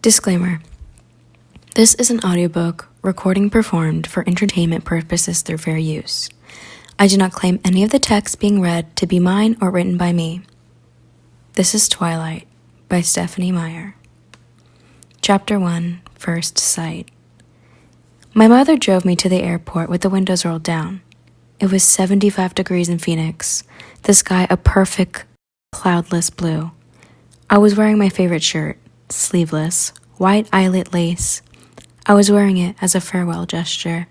Disclaimer. This is an audiobook recording performed for entertainment purposes through fair use. I do not claim any of the text being read to be mine or written by me. This is Twilight by Stephanie Meyer. Chapter 1, First Sight. My mother drove me to the airport with the windows rolled down. It was 75 degrees in Phoenix, the sky a perfect, cloudless blue. I was wearing my favorite shirt, sleeveless, white eyelet lace. I was wearing it as a farewell gesture.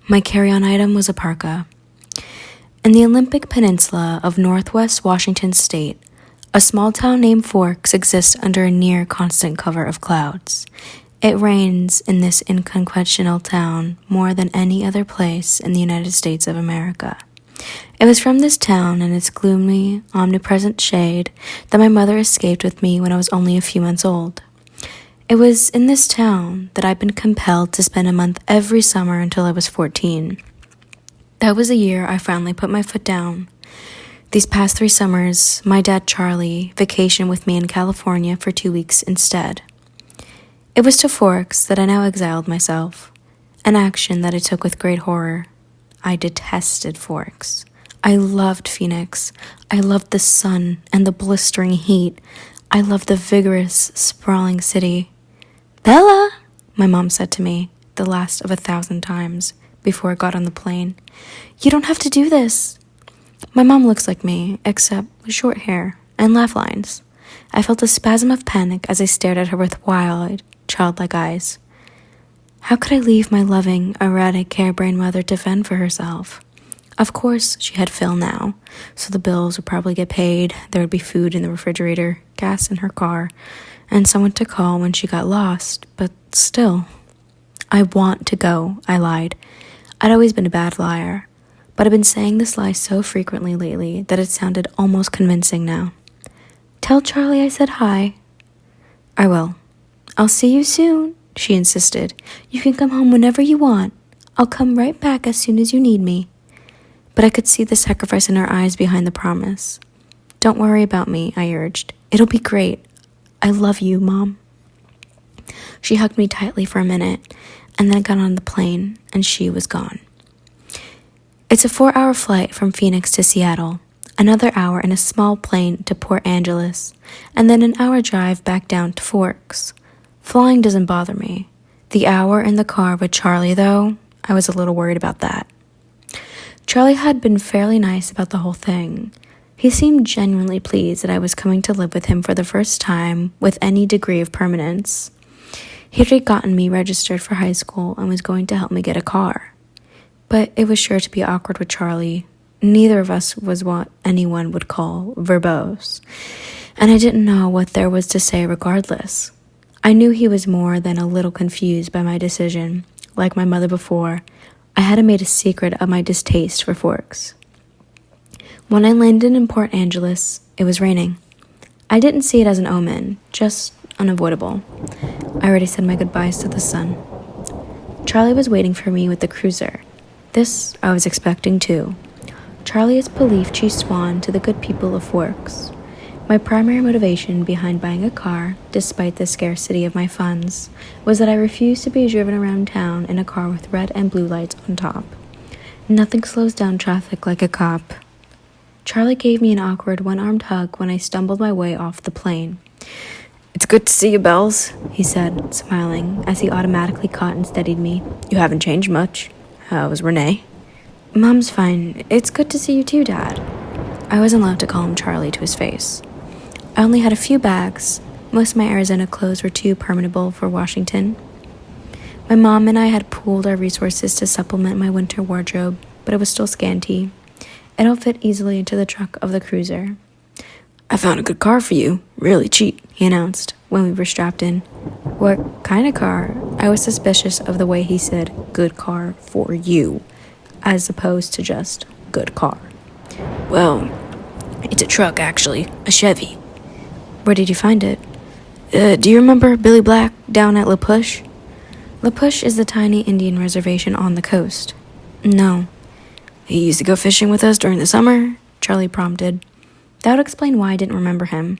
My carry-on item was a parka. In the Olympic Peninsula of Northwest Washington State, a small town named Forks exists under a near constant cover of clouds. It rains in this inconsequential town more than any other place in the United States of America. It was from this town and its gloomy, omnipresent shade that my mother escaped with me when I was only a few months old. It was in this town that I'd been compelled to spend a month every summer until I was 14. That was the year I finally put my foot down. These past 3 summers, my dad Charlie vacationed with me in California for 2 weeks instead. It was to Forks that I now exiled myself, an action that I took with great horror. I detested Forks. I loved Phoenix. I loved the sun and the blistering heat. I loved the vigorous, sprawling city. "Bella," my mom said to me, the last of 1,000 times, before I got on the plane. "You don't have to do this." My mom looks like me, except with short hair and laugh lines. I felt a spasm of panic as I stared at her with wide, childlike eyes. How could I leave my loving, erratic, harebrained mother to fend for herself? Of course, she had Phil now, so the bills would probably get paid, there would be food in the refrigerator, gas in her car, and someone to call when she got lost, but still. "I want to go," I lied. I'd always been a bad liar, but I've been saying this lie so frequently lately that it sounded almost convincing now. "Tell Charlie I said hi." "I will. I'll see you soon," she insisted. "You can come home whenever you want. I'll come right back as soon as you need me." But I could see the sacrifice in her eyes behind the promise. "Don't worry about me," I urged. "It'll be great. I love you, Mom." She hugged me tightly for a minute, and then got on the plane, and she was gone. It's a 4-hour flight from Phoenix to Seattle, another hour in a small plane to Port Angeles, and then an hour drive back down to Forks. Flying doesn't bother me. The hour in the car with Charlie, though, I was a little worried about that. Charlie had been fairly nice about the whole thing. He seemed genuinely pleased that I was coming to live with him for the first time with any degree of permanence. He had already gotten me registered for high school and was going to help me get a car. But it was sure to be awkward with Charlie. Neither of us was what anyone would call verbose, and I didn't know what there was to say regardless. I knew he was more than a little confused by my decision. Like my mother before, I hadn't made a secret of my distaste for Forks. When I landed in Port Angeles, it was raining. I didn't see it as an omen, just unavoidable. I already said my goodbyes to the sun. Charlie was waiting for me with the cruiser. This I was expecting too. Charlie is Police Chief Swan to the good people of Forks. My primary motivation behind buying a car, despite the scarcity of my funds, was that I refused to be driven around town in a car with red and blue lights on top. Nothing slows down traffic like a cop. Charlie gave me an awkward one-armed hug when I stumbled my way off the plane. "It's good to see you, Bells," he said, smiling, as he automatically caught and steadied me. "You haven't changed much. How was Renee?" "Mom's fine. It's good to see you too, Dad." I wasn't allowed to call him Charlie to his face. I only had a few bags. Most of my Arizona clothes were too permeable for Washington. My mom and I had pooled our resources to supplement my winter wardrobe, but it was still scanty. It all fit easily into the truck of the cruiser. "I found a good car for you, really cheap," he announced when we were strapped in. What kind of car? I was suspicious of the way he said, "good car for you," as opposed to just, "good car." "Well, it's a truck, actually, a Chevy." "Where did you find it?" Do you remember Billy Black down at La Push?" La Push is the tiny Indian reservation on the coast. "No." "He used to go fishing with us during the summer," Charlie prompted. That would explain why I didn't remember him.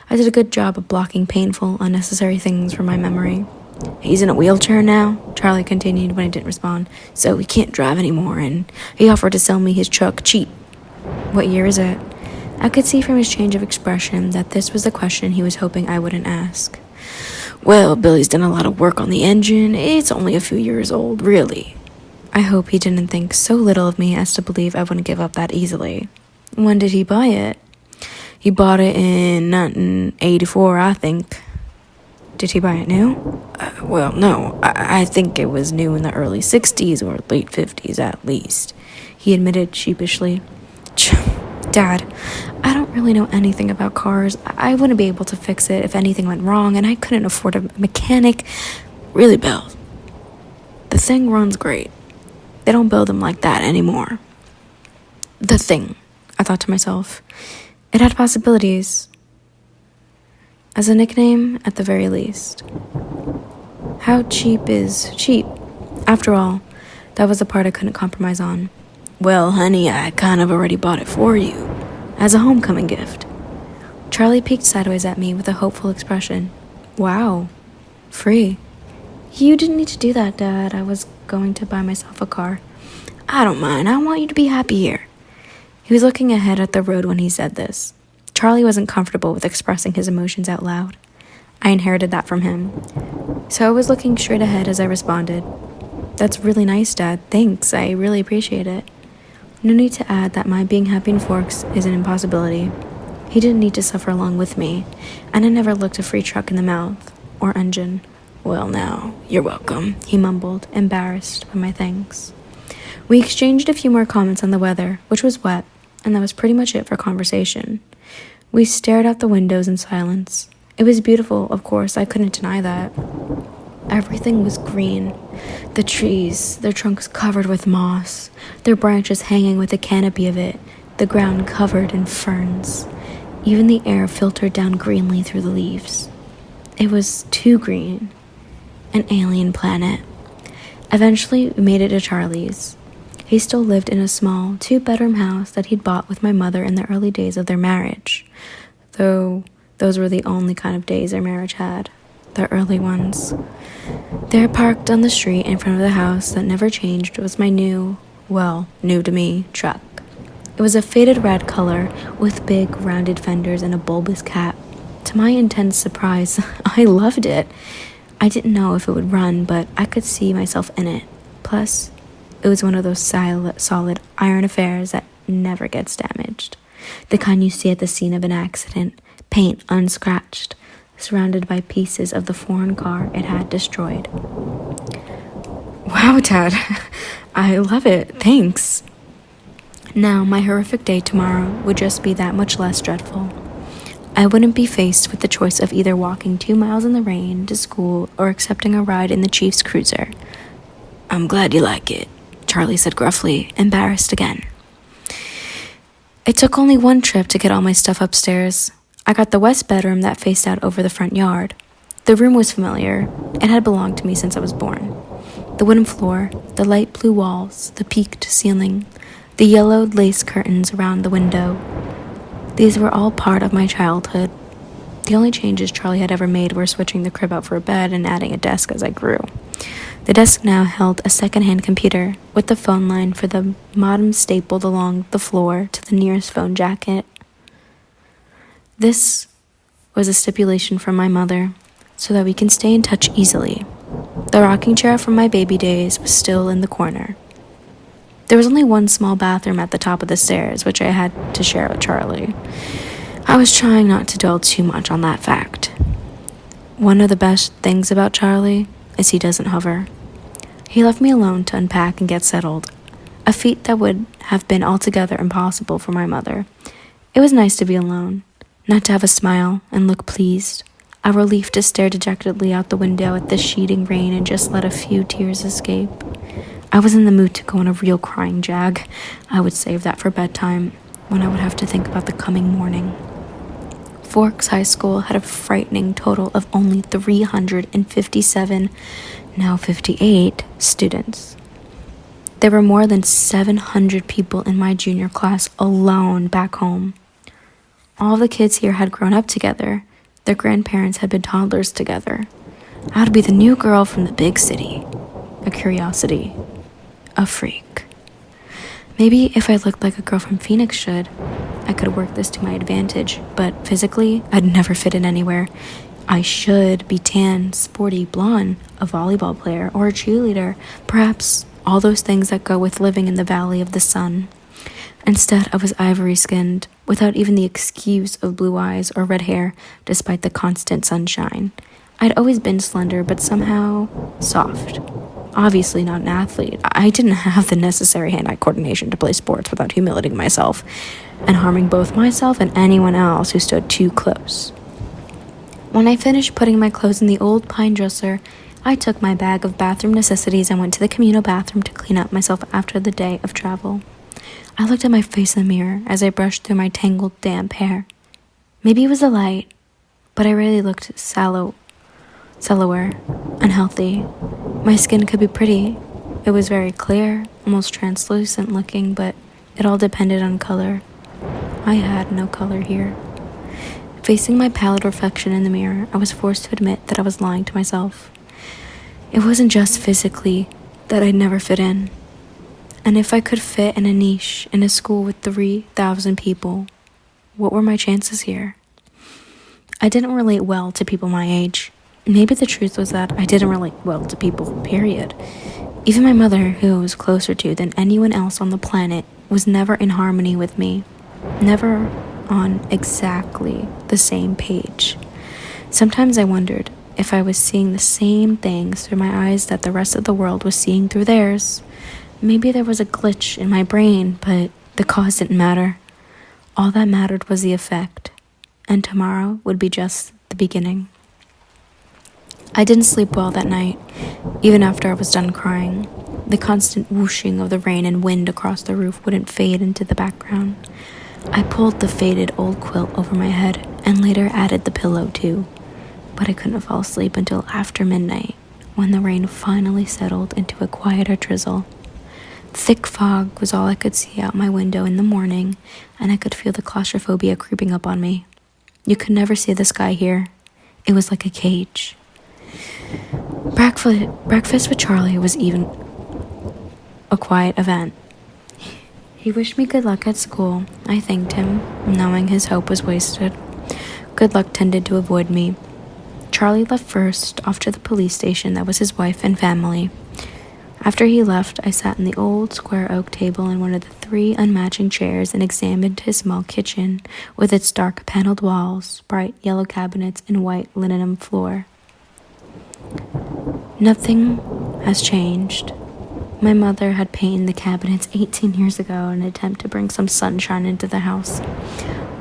I did a good job of blocking painful, unnecessary things from my memory. "He's in a wheelchair now," Charlie continued when I didn't respond, "so he can't drive anymore, and he offered to sell me his truck cheap." "What year is it?" I could see from his change of expression that this was the question he was hoping I wouldn't ask. "Well, Billy's done a lot of work on the engine. It's only a few years old, really." I hope he didn't think so little of me as to believe I wouldn't give up that easily. "When did he buy it?" "He bought it in 1984, I think." "Did he buy it new?" Well, no. I think it was new in the early 60s or late 50s at least," he admitted sheepishly. "Dad, I don't really know anything about cars. I wouldn't be able to fix it if anything went wrong, and I couldn't afford a mechanic." "Really, Bill? The thing runs great. They don't build them like that anymore." The thing, I thought to myself. It had possibilities. As a nickname, at the very least. How cheap is cheap? After all, that was the part I couldn't compromise on. "Well, honey, I kind of already bought it for you, as a homecoming gift." Charlie peeked sideways at me with a hopeful expression. "Wow, free." "You didn't need to do that, Dad. I was going to buy myself a car." "I don't mind. I want you to be happy here." He was looking ahead at the road when he said this. Charlie wasn't comfortable with expressing his emotions out loud. I inherited that from him. So I was looking straight ahead as I responded. "That's really nice, Dad. Thanks. I really appreciate it." No need to add that my being happy in Forks is an impossibility. He didn't need to suffer along with me, and I never looked a free truck in the mouth, or engine. "Well, now, you're welcome," he mumbled, embarrassed by my thanks. We exchanged a few more comments on the weather, which was wet, and that was pretty much it for conversation. We stared out the windows in silence. It was beautiful, of course, I couldn't deny that. Everything was green. The trees, their trunks covered with moss, their branches hanging with a canopy of it, the ground covered in ferns. Even the air filtered down greenly through the leaves. It was too green. An alien planet. Eventually, we made it to Charlie's. He still lived in a small, 2-bedroom house that he'd bought with my mother in the early days of their marriage. Though those were the only kind of days their marriage had. The early ones. There, parked on the street in front of the house that never changed, was my new to me, truck. It was a faded red color with big, rounded fenders and a bulbous cap. To my intense surprise, I loved it. I didn't know if it would run, but I could see myself in it. Plus, it was one of those solid iron affairs that never gets damaged. The kind you see at the scene of an accident, paint unscratched, surrounded by pieces of the foreign car it had destroyed. "Wow, Dad, I love it, thanks." Now, my horrific day tomorrow would just be that much less dreadful. I wouldn't be faced with the choice of either walking 2 miles in the rain to school or accepting a ride in the Chief's cruiser. "I'm glad you like it," Charlie said gruffly, embarrassed again. It took only one trip to get all my stuff upstairs. I got the west bedroom that faced out over the front yard. The room was familiar. It had belonged to me since I was born. The wooden floor, the light blue walls, the peaked ceiling, the yellowed lace curtains around the window. These were all part of my childhood. The only changes Charlie had ever made were switching the crib out for a bed and adding a desk as I grew. The desk now held a second-hand computer with the phone line for the modem stapled along the floor to the nearest phone jacket. This was a stipulation from my mother so that we can stay in touch easily. The rocking chair from my baby days was still in the corner. There was only one small bathroom at the top of the stairs, which I had to share with Charlie. I was trying not to dwell too much on that fact. One of the best things about Charlie is he doesn't hover. He left me alone to unpack and get settled, a feat that would have been altogether impossible for my mother. It was nice to be alone, not to have a smile and look pleased, a relief to stare dejectedly out the window at the sheeting rain and just let a few tears escape. I was in the mood to go on a real crying jag. I would save that for bedtime, when I would have to think about the coming morning. Forks High School had a frightening total of only 357, now 58, students. There were more than 700 people in my junior class alone back home. All the kids here had grown up together, Their grandparents had been toddlers together. I would be the new girl from the big city. A curiosity. A freak. Maybe if I looked like a girl from Phoenix should, I could work this to my advantage, but physically, I'd never fit in anywhere. I should be tan, sporty, blonde, a volleyball player, or a cheerleader, perhaps all those things that go with living in the Valley of the Sun. Instead, I was ivory-skinned, without even the excuse of blue eyes or red hair, despite the constant sunshine. I'd always been slender, but somehow soft. Obviously not an athlete. I didn't have the necessary hand-eye coordination to play sports without humiliating myself and harming both myself and anyone else who stood too close. When I finished putting my clothes in the old pine dresser, I took my bag of bathroom necessities and went to the communal bathroom to clean up myself after the day of travel. I looked at my face in the mirror as I brushed through my tangled, damp hair. Maybe it was the light, but I really looked sallower, unhealthy. My skin could be pretty. It was very clear, almost translucent looking, but it all depended on color. I had no color here. Facing my pallid reflection in the mirror, I was forced to admit that I was lying to myself. It wasn't just physically that I'd never fit in. And if I could fit in a niche in a school with 3,000 people, what were my chances here? I didn't relate well to people my age. Maybe the truth was that I didn't relate well to people, period. Even my mother, who I was closer to than anyone else on the planet, was never in harmony with me. Never on exactly the same page. Sometimes I wondered if I was seeing the same things through my eyes that the rest of the world was seeing through theirs. Maybe there was a glitch in my brain, but the cause didn't matter. All that mattered was the effect, and tomorrow would be just the beginning. I didn't sleep well that night, even after I was done crying. The constant whooshing of the rain and wind across the roof wouldn't fade into the background. I pulled the faded old quilt over my head and later added the pillow too, but I couldn't fall asleep until after midnight, when the rain finally settled into a quieter drizzle. Thick fog was all I could see out my window in the morning, and I could feel the claustrophobia creeping up on me. You could never see the sky here. It was like a cage. Breakfast with Charlie was even a quiet event. He wished me good luck at school. I thanked him, knowing his hope was wasted. Good luck tended to avoid me. Charlie left first, off to the police station that was his wife and family. After he left, I sat in the old square oak table in one of the 3 unmatching chairs and examined his small kitchen with its dark paneled walls, bright yellow cabinets, and white linoleum floor. Nothing has changed. My mother had painted the cabinets 18 years ago in an attempt to bring some sunshine into the house.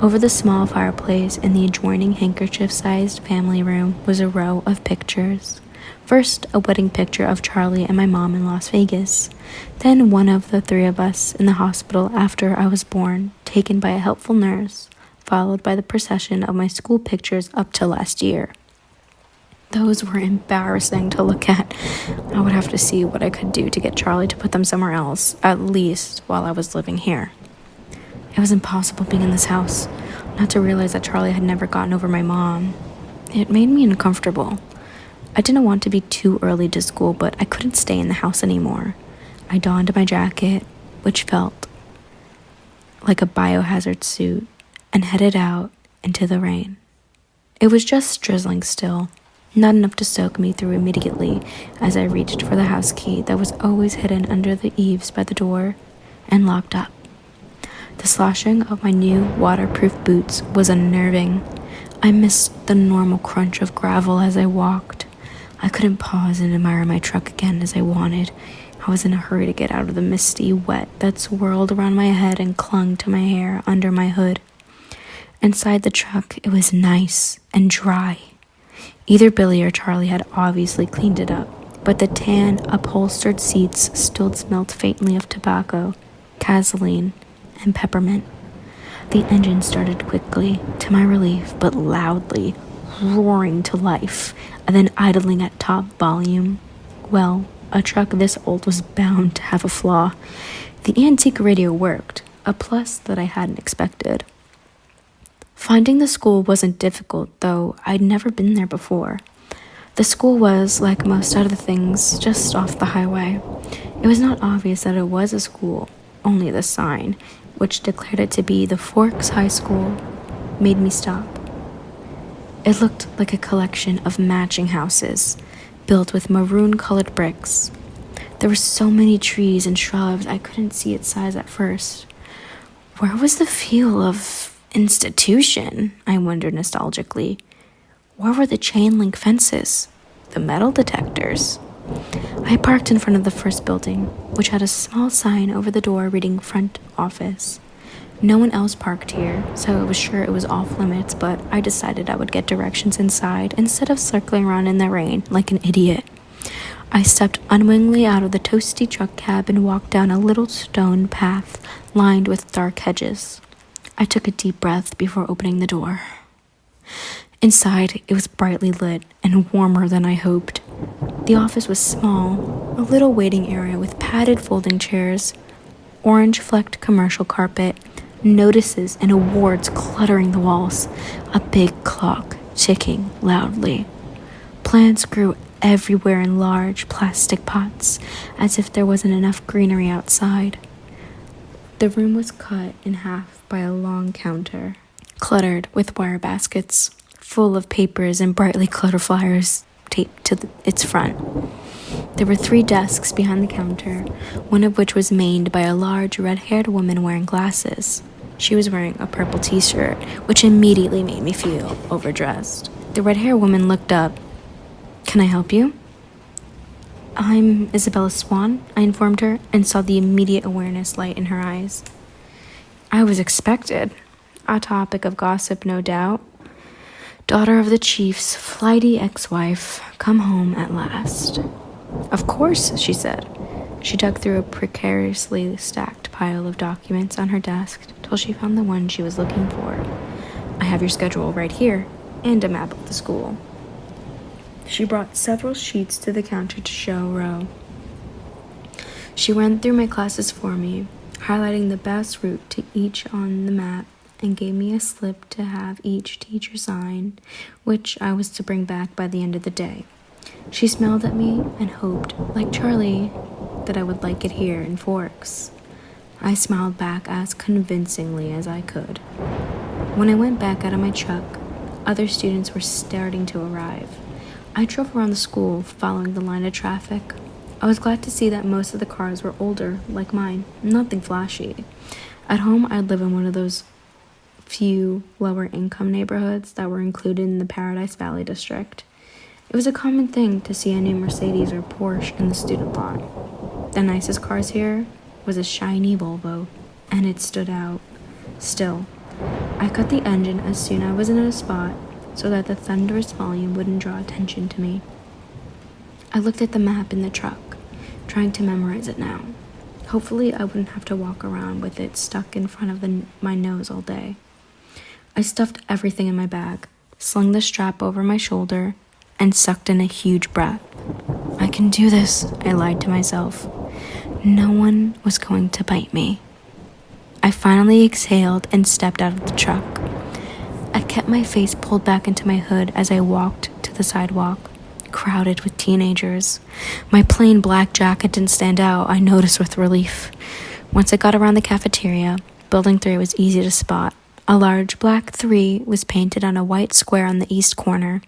Over the small fireplace in the adjoining handkerchief-sized family room was a row of pictures. First, a wedding picture of Charlie and my mom in Las Vegas. Then one of the 3 of us in the hospital after I was born, taken by a helpful nurse, followed by the procession of my school pictures up to last year. Those were embarrassing to look at. I would have to see what I could do to get Charlie to put them somewhere else, at least while I was living here. It was impossible being in this house, not to realize that Charlie had never gotten over my mom. It made me uncomfortable. I didn't want to be too early to school, but I couldn't stay in the house anymore. I donned my jacket, which felt like a biohazard suit, and headed out into the rain. It was just drizzling still, not enough to soak me through immediately as I reached for the house key that was always hidden under the eaves by the door and locked up. The sloshing of my new waterproof boots was unnerving. I missed the normal crunch of gravel as I walked. I couldn't pause and admire my truck again as I wanted. I was in a hurry to get out of the misty wet that swirled around my head and clung to my hair under my hood. Inside the truck, it was nice and dry. Either Billy or Charlie had obviously cleaned it up, but the tan, upholstered seats still smelled faintly of tobacco, gasoline, and peppermint. The engine started quickly, to my relief, but loudly, roaring to life, and then idling at top volume. Well, a truck this old was bound to have a flaw. The antique radio worked, a plus that I hadn't expected. Finding the school wasn't difficult, though I'd never been there before. The school was, like most other things, just off the highway. It was not obvious that it was a school, only the sign, which declared it to be the Forks High School, made me stop. It looked like a collection of matching houses, built with maroon-colored bricks. There were so many trees and shrubs I couldn't see its size at first. Where was the feel of institution? I wondered nostalgically. Where were the chain-link fences? The metal detectors? I parked in front of the first building, which had a small sign over the door reading front office. No one else parked here, so I was sure it was off limits, but I decided I would get directions inside instead of circling around in the rain like an idiot. I stepped unwillingly out of the toasty truck cab and walked down a little stone path lined with dark hedges. I took a deep breath before opening the door. Inside, it was brightly lit and warmer than I hoped. The office was small, a little waiting area with padded folding chairs, orange-flecked commercial carpet, notices and awards cluttering the walls, a big clock ticking loudly. Plants grew everywhere in large plastic pots, as if there wasn't enough greenery outside. The room was cut in half by a long counter, cluttered with wire baskets, full of papers and brightly colored flyers taped to its front. There were 3 desks behind the counter, one of which was manned by a large red-haired woman wearing glasses. She was wearing a purple t-shirt, which immediately made me feel overdressed. The red-haired woman looked up. "Can I help you?" "I'm Isabella Swan," I informed her, and saw the immediate awareness light in her eyes. I was expected. A topic of gossip, no doubt. Daughter of the chief's flighty ex-wife, come home at last. "Of course," she said. She dug through a precariously stacked pile of documents on her desk till she found the one she was looking for. "I have your schedule right here, and a map of the school." She brought several sheets to the counter to show Row. She ran through my classes for me, highlighting the best route to each on the map, and gave me a slip to have each teacher sign, which I was to bring back by the end of the day. She smiled at me and hoped, like Charlie, that I would like it here in Forks. I smiled back as convincingly as I could. When I went back out of my truck, other students were starting to arrive. I drove around the school, following the line of traffic. I was glad to see that most of the cars were older, like mine, nothing flashy. At home, I'd live in one of those few lower-income neighborhoods that were included in the Paradise Valley district. It was a common thing to see a new Mercedes or Porsche in the student lot. The nicest cars here was a shiny Volvo, and it stood out. Still, I cut the engine as soon as I was in a spot so that the thunderous volume wouldn't draw attention to me. I looked at the map in the truck, trying to memorize it now. Hopefully, I wouldn't have to walk around with it stuck in front of my nose all day. I stuffed everything in my bag, slung the strap over my shoulder, and sucked in a huge breath. "I can do this," I lied to myself. No one was going to bite me. I finally exhaled and stepped out of the truck. I kept my face pulled back into my hood as I walked to the sidewalk, crowded with teenagers. My plain black jacket didn't stand out, I noticed with relief. Once I got around the cafeteria, Building 3 was easy to spot. A large black 3 was painted on a white square on the east corner.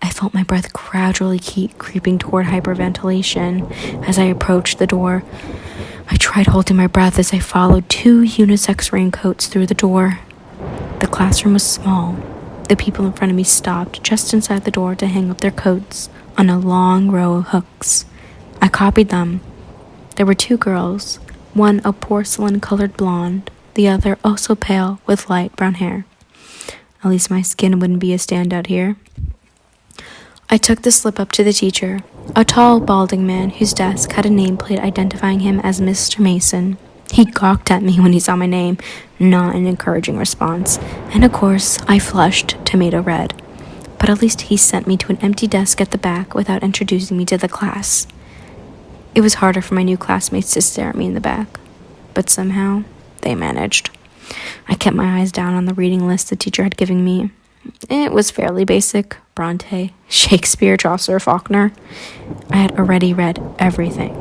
I felt my breath gradually keep creeping toward hyperventilation as I approached the door. I tried holding my breath as I followed 2 unisex raincoats through the door. The classroom was small. The people in front of me stopped just inside the door to hang up their coats on a long row of hooks. I copied them. There were 2 girls, one a porcelain-colored blonde, the other also pale with light brown hair. At least my skin wouldn't be a standout here. I took the slip up to the teacher, a tall, balding man whose desk had a nameplate identifying him as Mr. Mason. He gawked at me when he saw my name, not an encouraging response, and of course, I flushed tomato red. But at least he sent me to an empty desk at the back without introducing me to the class. It was harder for my new classmates to stare at me in the back, but somehow they managed. I kept my eyes down on the reading list the teacher had given me. It was fairly basic. Bronte, Shakespeare, Chaucer, Faulkner. I had already read everything.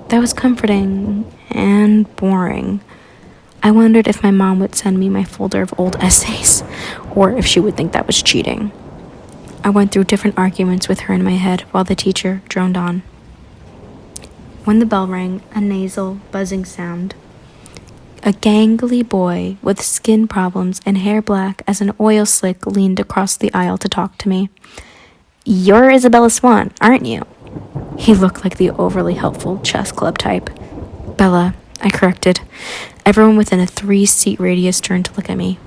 That was comforting and boring. I wondered if my mom would send me my folder of old essays, or if she would think that was cheating. I went through different arguments with her in my head while the teacher droned on. When the bell rang, a nasal, buzzing sound. A gangly boy with skin problems and hair black as an oil slick leaned across the aisle to talk to me. "You're Isabella Swan, aren't you?" He looked like the overly helpful chess club type. "Bella," I corrected. Everyone within a 3-seat radius turned to look at me.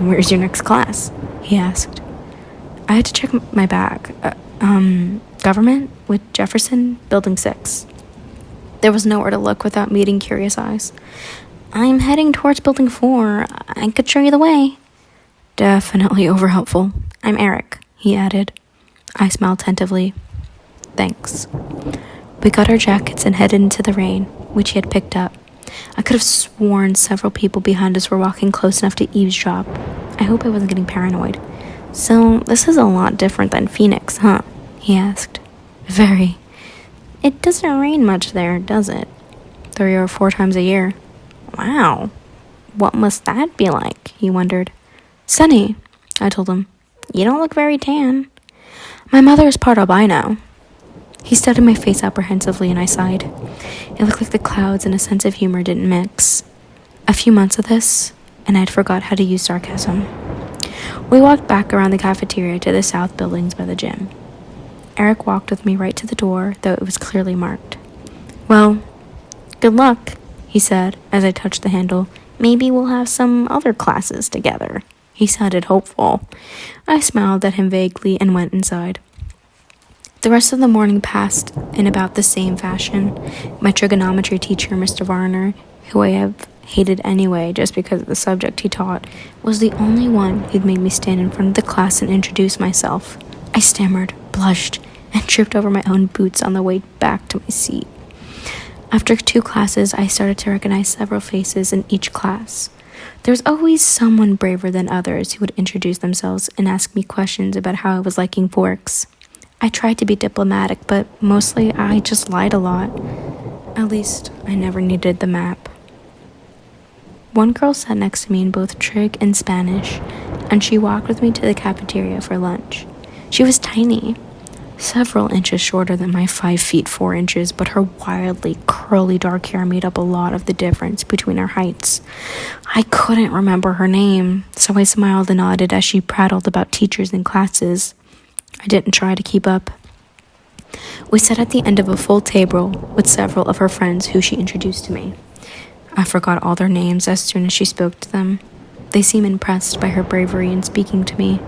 "Where's your next class?" he asked. I had to check my bag. Government with Jefferson, Building 6. There was nowhere to look without meeting curious eyes. "I'm heading towards Building 4. I could show you the way." "Definitely overhelpful. I'm Eric," he added. I smiled tentatively. "Thanks." We got our jackets and headed into the rain, which he had picked up. I could have sworn several people behind us were walking close enough to eavesdrop. I hope I wasn't getting paranoid. "So, this is a lot different than Phoenix, huh?" he asked. "Very. It doesn't rain much there, does it?" 3 or 4 times a year. "Wow. What must that be like?" he wondered. "Sunny," I told him. "You don't look very tan." "My mother is part albino." He studied my face apprehensively and I sighed. It looked like the clouds and a sense of humor didn't mix. A few months of this, and I'd forgot how to use sarcasm. We walked back around the cafeteria to the south buildings by the gym. Eric walked with me right to the door, though it was clearly marked. "Well, good luck," he said as I touched the handle. "Maybe we'll have some other classes together." He sounded hopeful. I smiled at him vaguely and went inside. The rest of the morning passed in about the same fashion. My trigonometry teacher, Mr. Varner, who I have hated anyway just because of the subject he taught, was the only one who'd made me stand in front of the class and introduce myself. I stammered, blushed, and tripped over my own boots on the way back to my seat. After 2 classes, I started to recognize several faces in each class. There was always someone braver than others who would introduce themselves and ask me questions about how I was liking forks. I tried to be diplomatic, but mostly I just lied a lot. At least, I never needed the map. One girl sat next to me in both Trig and Spanish, and she walked with me to the cafeteria for lunch. She was tiny, several inches shorter than my 5 feet 4 inches, but her wildly curly dark hair made up a lot of the difference between our heights. I couldn't remember her name, so I smiled and nodded as she prattled about teachers and classes. I didn't try to keep up. We sat at the end of a full table with several of her friends who she introduced to me. I forgot all their names as soon as she spoke to them. They seemed impressed by her bravery in speaking to me.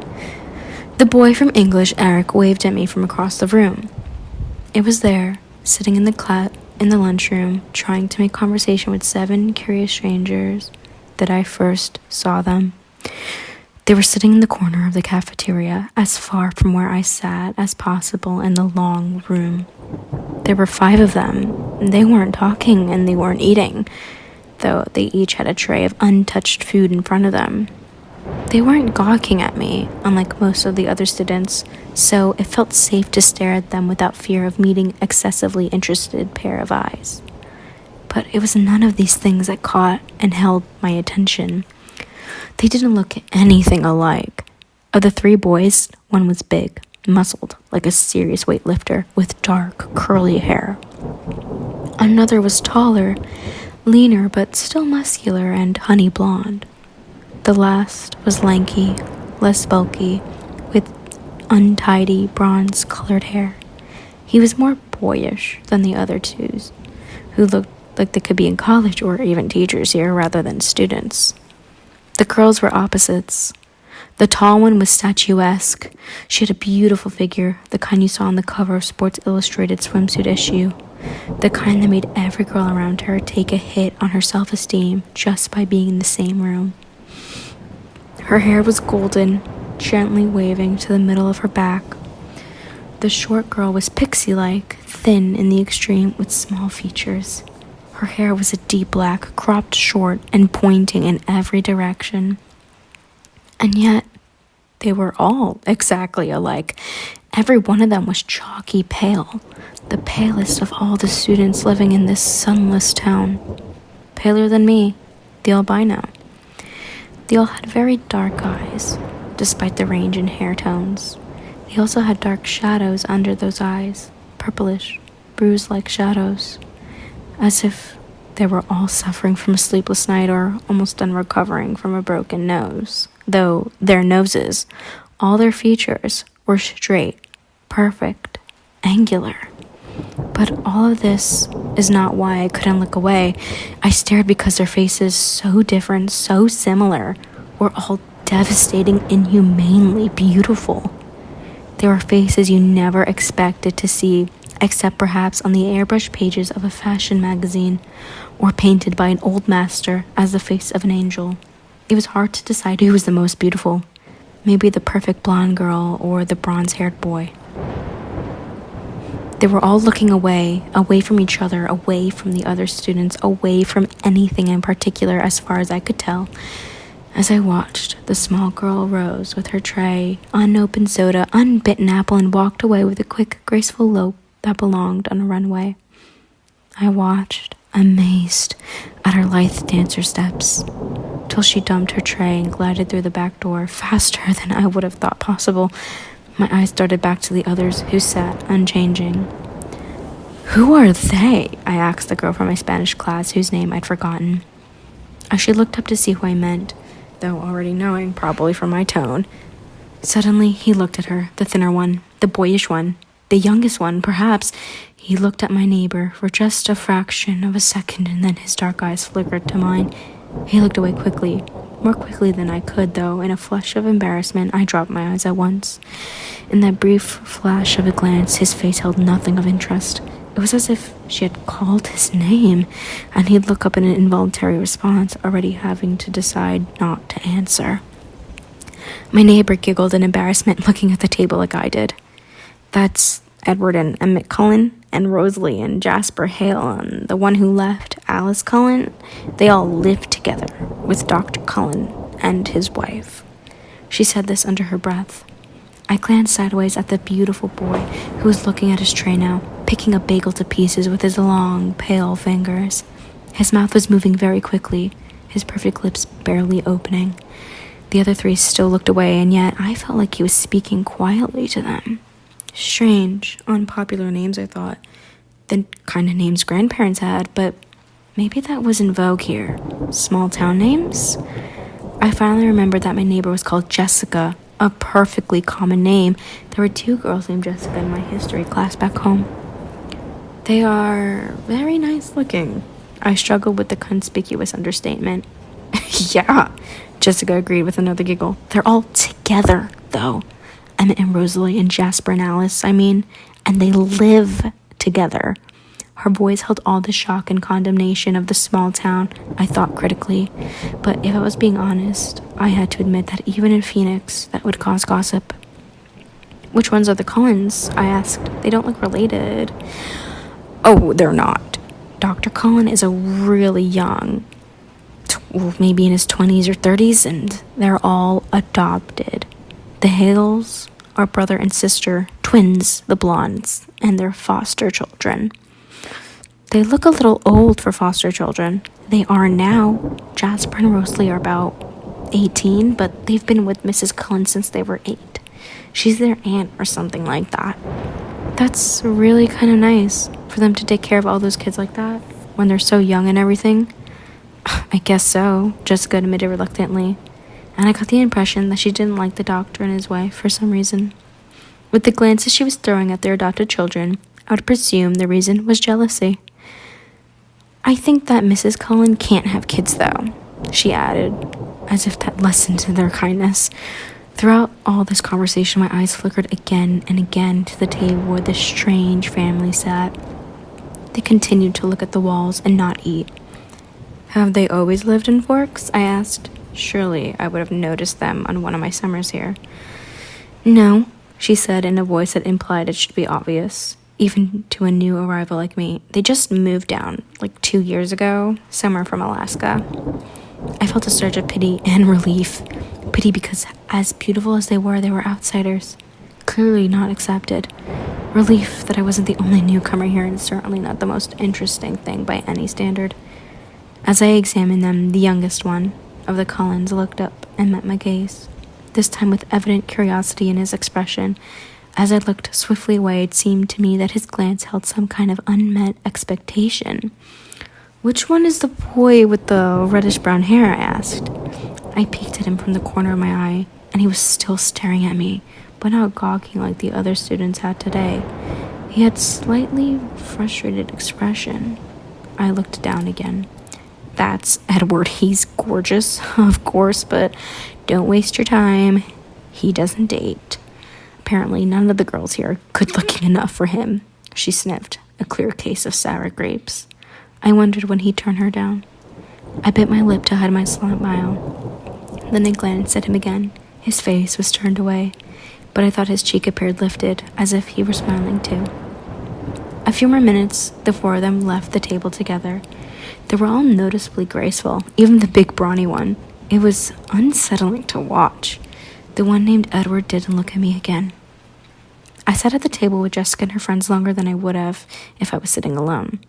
The boy from English, Eric, waved at me from across the room. It was there, sitting in the lunchroom, trying to make conversation with 7 curious strangers, that I first saw them. They were sitting in the corner of the cafeteria, as far from where I sat as possible in the long room. There were 5 of them. They weren't talking and they weren't eating, though they each had a tray of untouched food in front of them. They weren't gawking at me, unlike most of the other students, so it felt safe to stare at them without fear of meeting excessively interested pair of eyes. But it was none of these things that caught and held my attention. They didn't look anything alike. Of the 3 boys, one was big, muscled, like a serious weightlifter, with dark, curly hair. Another was taller, leaner but still muscular and honey blonde. The last was lanky, less bulky, with untidy, bronze-colored hair. He was more boyish than the other 2s, who looked like they could be in college or even teachers here rather than students. The girls were opposites. The tall one was statuesque. She had a beautiful figure, the kind you saw on the cover of Sports Illustrated swimsuit issue, the kind that made every girl around her take a hit on her self-esteem just by being in the same room. Her hair was golden, gently waving to the middle of her back. The short girl was pixie-like, thin in the extreme with small features. Her hair was a deep black, cropped short and pointing in every direction. And yet, they were all exactly alike. Every one of them was chalky pale, the palest of all the students living in this sunless town. Paler than me, the albino. They all had very dark eyes, despite the range in hair tones. They also had dark shadows under those eyes, purplish, bruise-like shadows, as if they were all suffering from a sleepless night or almost done recovering from a broken nose. Though their noses, all their features, were straight, perfect, angular. But all of this is not why I couldn't look away. I stared because their faces, so different, so similar, were all devastating, inhumanely beautiful. They were faces you never expected to see, except perhaps on the airbrush pages of a fashion magazine, or painted by an old master as the face of an angel. It was hard to decide who was the most beautiful. Maybe the perfect blonde girl or the bronze-haired boy. They were all looking away from each other, away from the other students, away from anything in particular as far as I could tell. As I watched, the small girl rose with her tray, unopened soda, unbitten apple, and walked away with a quick, graceful lope that belonged on a runway. I watched, amazed at her lithe dancer steps, till she dumped her tray and glided through the back door faster than I would have thought possible. My eyes darted back to the others, who sat unchanging. "Who are they?" I asked the girl from my Spanish class, whose name I'd forgotten. As she looked up to see who I meant, though already knowing, probably from my tone, suddenly he looked at her, the thinner one, the boyish one, the youngest one, perhaps. He looked at my neighbor for just a fraction of a second, and then his dark eyes flickered to mine. He looked away quickly, more quickly than I could, though. In a flush of embarrassment, I dropped my eyes at once. In that brief flash of a glance, his face held nothing of interest. It was as if she had called his name, and he'd look up in an involuntary response, already having to decide not to answer. My neighbor giggled in embarrassment, looking at the table like I did. "That's Edward and Emmett Cullen, and Rosalie and Jasper Hale, and the one who left, Alice Cullen. They all lived together with Dr. Cullen and his wife." She said this under her breath. I glanced sideways at the beautiful boy who was looking at his tray now, picking a bagel to pieces with his long, pale fingers. His mouth was moving very quickly, his perfect lips barely opening. The other three still looked away, and yet I felt like he was speaking quietly to them. Strange, unpopular names, I thought. The kind of names grandparents had, but maybe that was in vogue here. Small town names? I finally remembered that my neighbor was called Jessica, a perfectly common name. There were 2 girls named Jessica in my history class back home. "They are very nice looking." I struggled with the conspicuous understatement. "Yeah," Jessica agreed with another giggle. "They're all together, though. Emmett and Rosalie and Jasper and Alice, I mean, and they live together." Her voice held all the shock and condemnation of the small town, I thought critically. But if I was being honest, I had to admit that even in Phoenix, that would cause gossip. "Which ones are the Cullens?" I asked. "They don't look related." "Oh, they're not. Dr. Cullen is a really young, maybe in his 20s or 30s, and they're all adopted. The Hales are brother and sister, twins, the blondes, and their foster children. They look a little old for foster children. They are now. Jasper and Rosalie are about 18, but they've been with Mrs. Cullen since they were 8. She's their aunt or something like that." "That's really kind of nice for them to take care of all those kids like that when they're so young and everything." "I guess so," Jessica admitted reluctantly, and I got the impression that she didn't like the doctor and his wife for some reason. With the glances she was throwing at their adopted children, I would presume the reason was jealousy. "I think that Mrs. Cullen can't have kids, though," she added, as if that lessened their kindness. Throughout all this conversation, my eyes flickered again and again to the table where this strange family sat. They continued to look at the walls and not eat. "Have they always lived in Forks?" I asked. Surely I would have noticed them on one of my summers here. "No," she said in a voice that implied it should be obvious. even to a new arrival like me. They just moved down like 2 years ago, somewhere from Alaska. I felt a surge of pity and relief. Pity because as beautiful as they were outsiders, clearly not accepted. Relief that I wasn't the only newcomer here, and certainly not the most interesting thing by any standard. As I examined them, the youngest one of the Cullens looked up and met my gaze, this time with evident curiosity in his expression. As I looked swiftly away, it seemed to me that his glance held some kind of unmet expectation. "Which one is the boy with the reddish-brown hair?" I asked. I peeked at him from the corner of my eye, and he was still staring at me, but not gawking like the other students had today. He had slightly frustrated expression. I looked down again. "That's Edward. He's gorgeous, of course, but don't waste your time. He doesn't date. Apparently none of the girls here are good-looking enough for him." She sniffed, a clear case of sour grapes. I wondered when he'd turn her down. I bit my lip to hide my smile. Then I glanced at him again. His face was turned away, but I thought his cheek appeared lifted, as if he were smiling too. A few more minutes, the four of them left the table together. They were all noticeably graceful, even the big brawny one. It was unsettling to watch. The one named Edward didn't look at me again. I sat at the table with Jessica and her friends longer than I would have if I was sitting alone.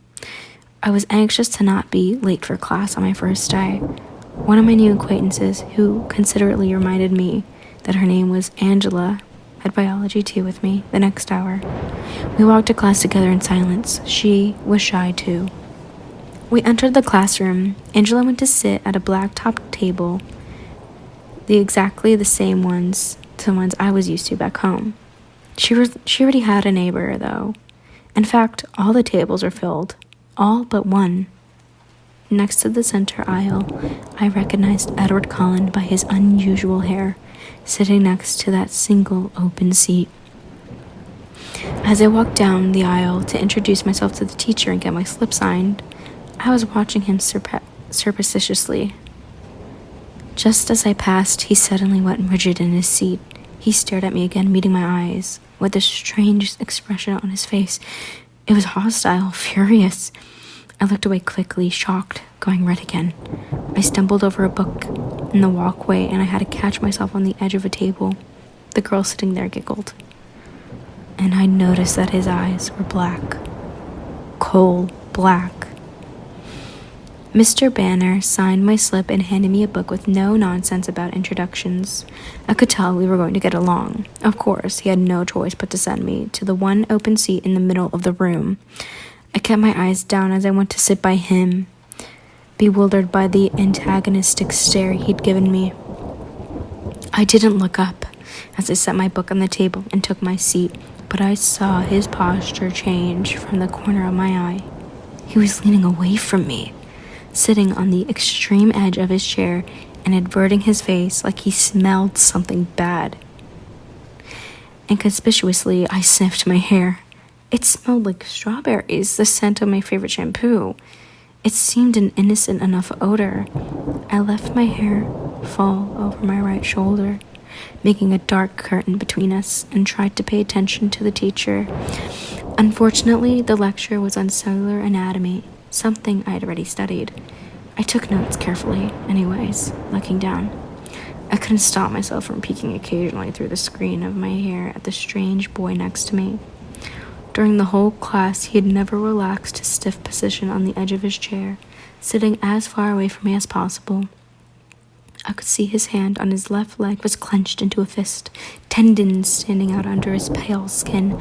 I was anxious to not be late for class on my first day. One of my new acquaintances, who considerately reminded me that her name was Angela, had biology 2 with me the next hour. We walked to class together in silence. She was shy too. We entered the classroom. Angela went to sit at a black-topped table, exactly the same ones to the ones I was used to back home. She already had a neighbor, though. In fact, all the tables were filled. All but one. Next to the center aisle, I recognized Edward Cullen by his unusual hair, sitting next to that single open seat. As I walked down the aisle to introduce myself to the teacher and get my slip signed, I was watching him surreptitiously. Just as I passed, he suddenly went rigid in his seat. He stared at me again, meeting my eyes, with a strange expression on his face. It was hostile, furious. I looked away quickly, shocked, going red again. I stumbled over a book in the walkway, and I had to catch myself on the edge of a table. The girl sitting there giggled. And I noticed that his eyes were black. Coal black. Mr. Banner signed my slip and handed me a book with no nonsense about introductions. I could tell we were going to get along. Of course, he had no choice but to send me to the one open seat in the middle of the room. I kept my eyes down as I went to sit by him, bewildered by the antagonistic stare he'd given me. I didn't look up as I set my book on the table and took my seat, but I saw his posture change from the corner of my eye. He was leaning away from me, sitting on the extreme edge of his chair and averting his face like he smelled something bad. Inconspicuously, I sniffed my hair. It smelled like strawberries, the scent of my favorite shampoo. It seemed an innocent enough odor. I left my hair fall over my right shoulder, making a dark curtain between us, and tried to pay attention to the teacher. Unfortunately, the lecture was on cellular anatomy, something I had already studied. I took notes carefully, anyways, looking down. I couldn't stop myself from peeking occasionally through the screen of my hair at the strange boy next to me. During the whole class, he had never relaxed his stiff position on the edge of his chair, sitting as far away from me as possible. I could see his hand on his left leg was clenched into a fist, tendons standing out under his pale skin.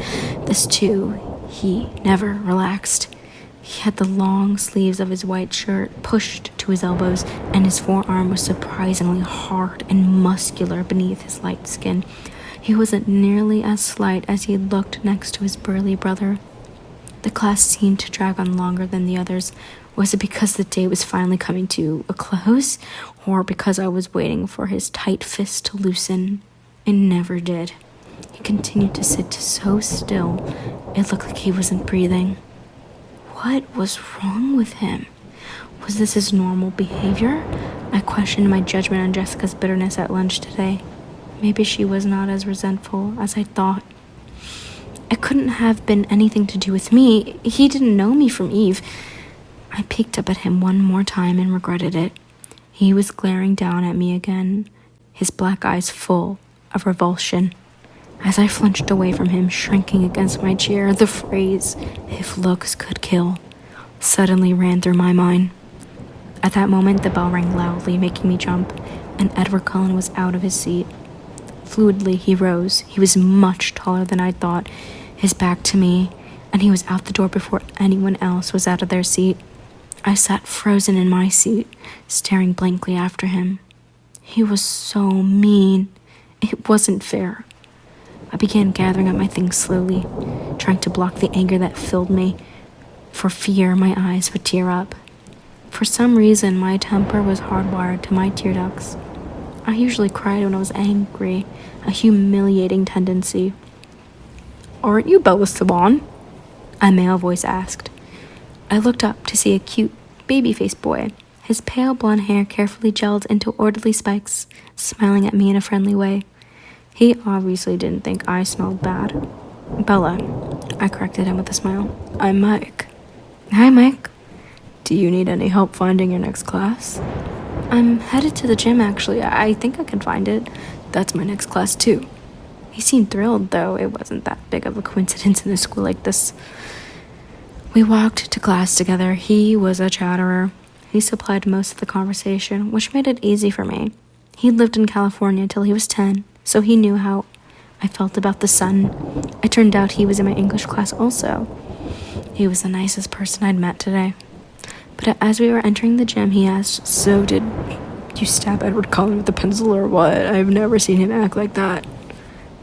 This too, he never relaxed. He had the long sleeves of his white shirt pushed to his elbows, and his forearm was surprisingly hard and muscular beneath his light skin. He wasn't nearly as slight as he had looked next to his burly brother. The class seemed to drag on longer than the others. Was it because the day was finally coming to a close, or because I was waiting for his tight fist to loosen? It never did. He continued to sit so still, it looked like he wasn't breathing. What was wrong with him? Was this his normal behavior? I questioned my judgment on Jessica's bitterness at lunch today. Maybe she was not as resentful as I thought. It couldn't have been anything to do with me. He didn't know me from Eve. I peeked up at him one more time and regretted it. He was glaring down at me again, his black eyes full of revulsion. As I flinched away from him, shrinking against my chair, the phrase, "if looks could kill," suddenly ran through my mind. At that moment, the bell rang loudly, making me jump, and Edward Cullen was out of his seat. Fluidly, he rose. He was much taller than I thought, his back to me, and he was out the door before anyone else was out of their seat. I sat frozen in my seat, staring blankly after him. He was so mean. It wasn't fair. I began gathering up my things slowly, trying to block the anger that filled me. For fear my eyes would tear up. For some reason, my temper was hardwired to my tear ducts. I usually cried when I was angry, a humiliating tendency. "Aren't you Bella Swan?" a male voice asked. I looked up to see a cute, baby-faced boy, his pale blonde hair carefully gelled into orderly spikes, smiling at me in a friendly way. He obviously didn't think I smelled bad. "Bella," I corrected him with a smile. "I'm Mike." "Hi, Mike." "Do you need any help finding your next class?" "I'm headed to the gym, actually. I think I can find it." "That's my next class, too." He seemed thrilled, though it wasn't that big of a coincidence in a school like this. We walked to class together. He was a chatterer. He supplied most of the conversation, which made it easy for me. He'd lived in California till he was 10, so he knew how I felt about the sun. It turned out he was in my English class also. He was the nicest person I'd met today. But as we were entering the gym, he asked, "So did you stab Edward Cullen with a pencil or what? I've never seen him act like that."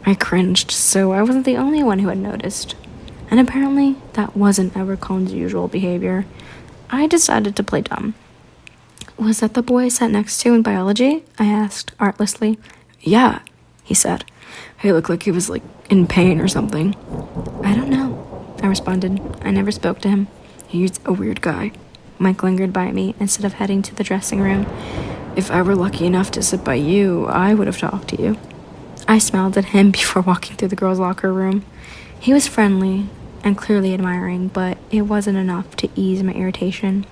I cringed, so I wasn't the only one who had noticed. And apparently, that wasn't Edward Cullen's usual behavior. I decided to play dumb. "Was that the boy I sat next to in biology?" I asked artlessly. "Yeah," he said. "He looked like he was, in pain or something." "I don't know," I responded. I never spoke to him. "He's a weird guy." Mike lingered by me instead of heading to the dressing room. "If I were lucky enough to sit by you, I would have talked to you." I smiled at him before walking through the girls' locker room. He was friendly and clearly admiring, but it wasn't enough to ease my irritation.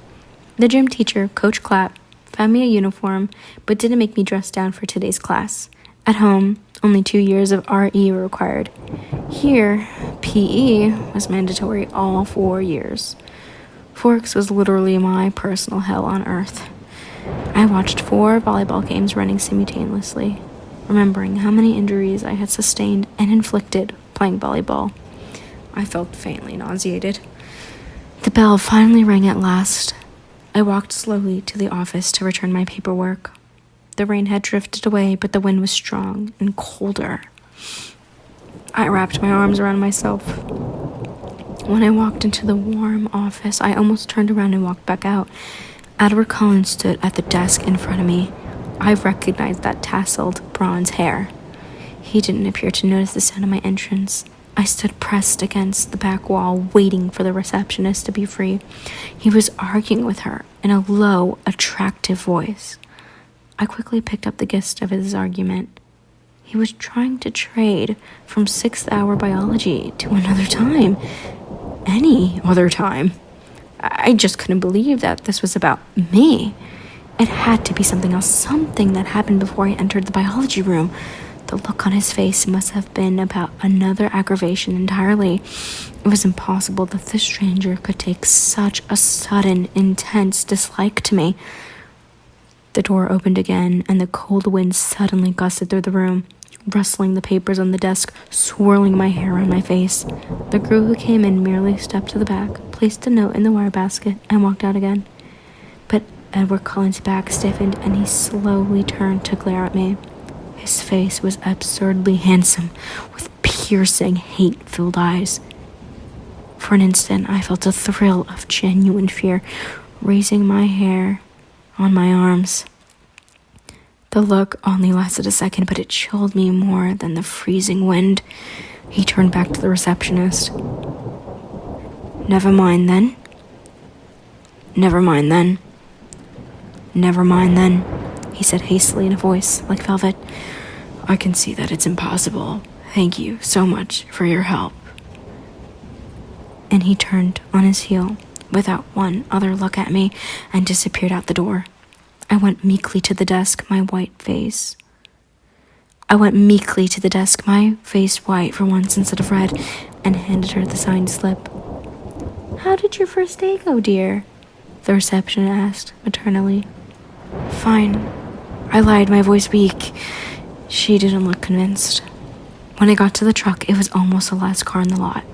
The gym teacher, Coach Clapp, found me a uniform, but didn't make me dress down for today's class. At home, only 2 years of RE were required. Here, PE was mandatory all 4 years. Forks was literally my personal hell on earth. I watched 4 volleyball games running simultaneously, remembering how many injuries I had sustained and inflicted playing volleyball. I felt faintly nauseated. The bell finally rang at last. I walked slowly to the office to return my paperwork. The rain had drifted away, but the wind was strong and colder. I wrapped my arms around myself. When I walked into the warm office, I almost turned around and walked back out. Edward Cullen stood at the desk in front of me. I recognized that tasseled bronze hair. He didn't appear to notice the sound of my entrance. I stood pressed against the back wall, waiting for the receptionist to be free. He was arguing with her in a low, attractive voice. I quickly picked up the gist of his argument. He was trying to trade from 6th hour biology to another time. Any other time. I just couldn't believe that this was about me. It had to be something else, something that happened before I entered the biology room. The look on his face must have been about another aggravation entirely. It was impossible that this stranger could take such a sudden, intense dislike to me. The door opened again, and the cold wind suddenly gusted through the room, rustling the papers on the desk, swirling my hair on my face. The girl who came in merely stepped to the back, placed a note in the wire basket, and walked out again. But Edward Cullen's back stiffened, and he slowly turned to glare at me. His face was absurdly handsome, with piercing, hate-filled eyes. For an instant, I felt a thrill of genuine fear, raising my hair on my arms. The look only lasted a second, but it chilled me more than the freezing wind. He turned back to the receptionist. "Never mind then. Never mind then. Never mind then," he said hastily in a voice like velvet. "I can see that it's impossible. Thank you so much for your help." And he turned on his heel without one other look at me and disappeared out the door. I went meekly to the desk, my face white for once instead of red, and handed her the signed slip. "How did your first day go, dear?" the receptionist asked maternally. "Fine," I lied, my voice weak. She didn't look convinced. When I got to the truck, it was almost the last car in the lot.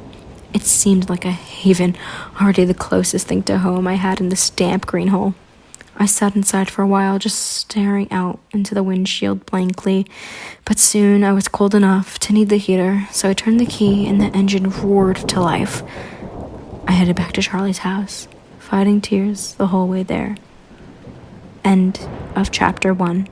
It seemed like a haven, already the closest thing to home I had in this damp green hole. I sat inside for a while, just staring out into the windshield blankly, but soon I was cold enough to need the heater, so I turned the key and the engine roared to life. I headed back to Charlie's house, fighting tears the whole way there. End of chapter 1.